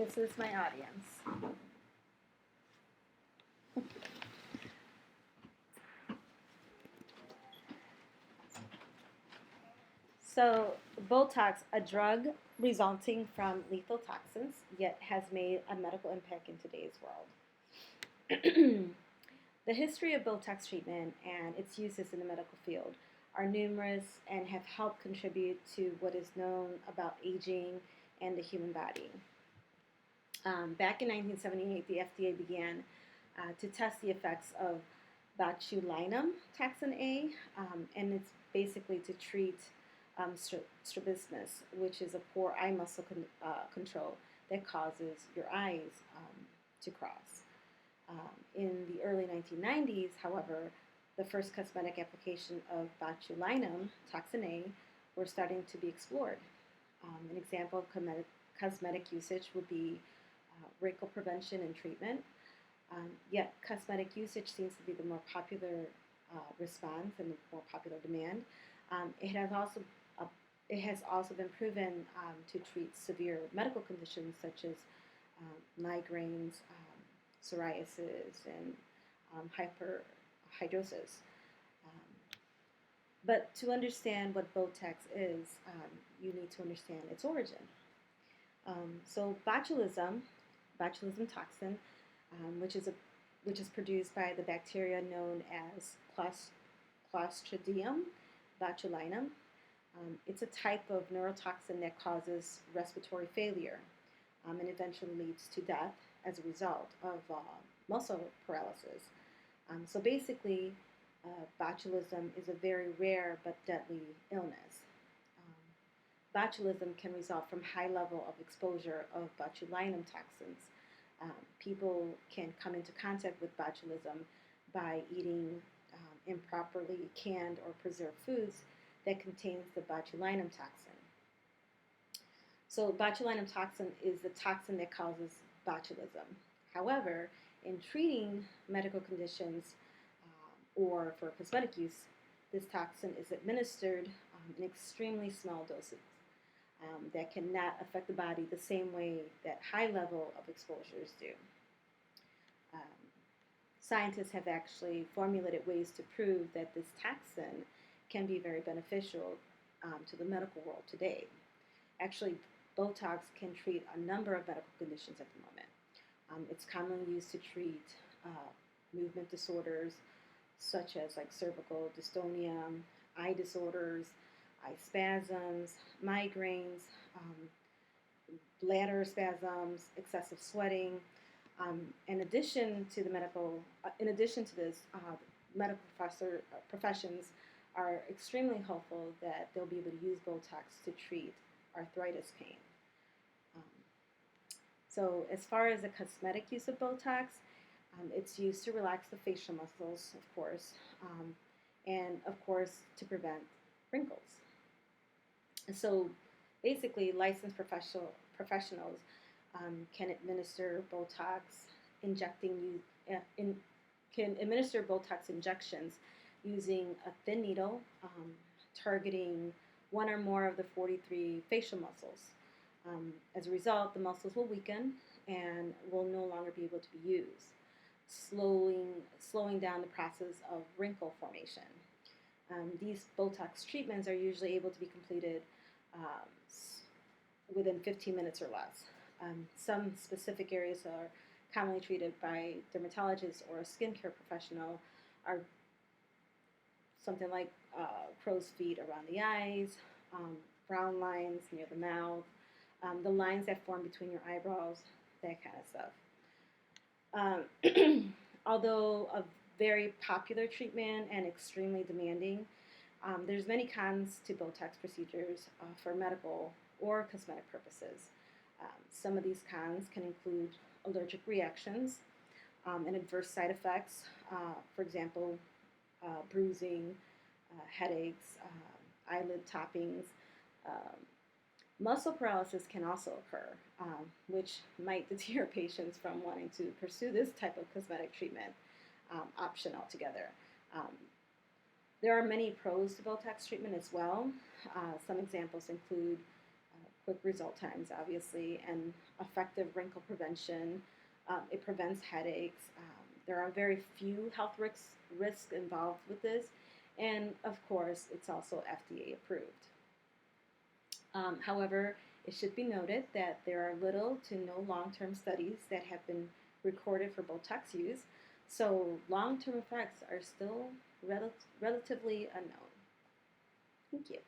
This is my audience. So, Botox, a drug resulting from lethal toxins, yet has made a medical impact in today's world. The history of Botox treatment and its uses in the medical field are numerous and have helped contribute to what is known about aging and the human body. Back in 1978, the FDA began to test the effects of botulinum toxin A, and it's basically to treat strabismus, which is a poor eye muscle control that causes your eyes to cross. In the early 1990s, however, the first cosmetic application of botulinum toxin A were starting to be explored. An example of cosmetic usage would be wrinkle prevention and treatment. Yet cosmetic usage seems to be the more popular response and the more popular demand. It has also been proven to treat severe medical conditions such as migraines, psoriasis, and hyperhidrosis. But to understand what Botox is, you need to understand its origin. So botulism toxin, which is produced by the bacteria known as Clostridium botulinum. It's a type of neurotoxin that causes respiratory failure and eventually leads to death as a result of muscle paralysis. So basically, botulism is a very rare but deadly illness. Botulism can result from high level of exposure of botulinum toxins. People can come into contact with botulism by eating improperly canned or preserved foods that contains the botulinum toxin. So botulinum toxin is the toxin that causes botulism. However, in treating medical conditions or for cosmetic use, this toxin is administered in extremely small doses that cannot affect the body the same way that high level of exposures do. Um, Scientists have actually formulated ways to prove that this toxin can be very beneficial to the medical world today. Actually, Botox can treat a number of medical conditions at the moment. It's commonly used to treat movement disorders such as like cervical dystonia, eye disorders, eye spasms, migraines, bladder spasms, excessive sweating. In addition to this, medical professions are extremely hopeful that they'll be able to use Botox to treat arthritis pain. Um, so as far as the cosmetic use of Botox, it's used to relax the facial muscles, of course, and of course to prevent wrinkles. So basically, licensed professionals can administer Botox can administer Botox injections using a thin needle targeting one or more of the 43 facial muscles. As a result, the muscles will weaken and will no longer be able to be used, slowing down the process of wrinkle formation. These Botox treatments are usually able to be completed within 15 minutes or less. Some specific areas are commonly treated by dermatologists or a skincare professional are something like crow's feet around the eyes, brown lines near the mouth, the lines that form between your eyebrows, that kind of stuff. Although a very popular treatment and extremely demanding, there's many cons to Botox procedures for medical or cosmetic purposes. Some of these cons can include allergic reactions and adverse side effects, for example, bruising, headaches, eyelid toppings. Muscle paralysis can also occur, which might deter patients from wanting to pursue this type of cosmetic treatment option altogether. There are many pros to Botox treatment as well. Some examples include quick result times, obviously, and effective wrinkle prevention. It prevents headaches. There are very few health risks involved with this, and of course, it's also FDA approved. However, it should be noted that there are little to no long-term studies that have been recorded for Botox use, so long-term effects are still relatively unknown. Thank you.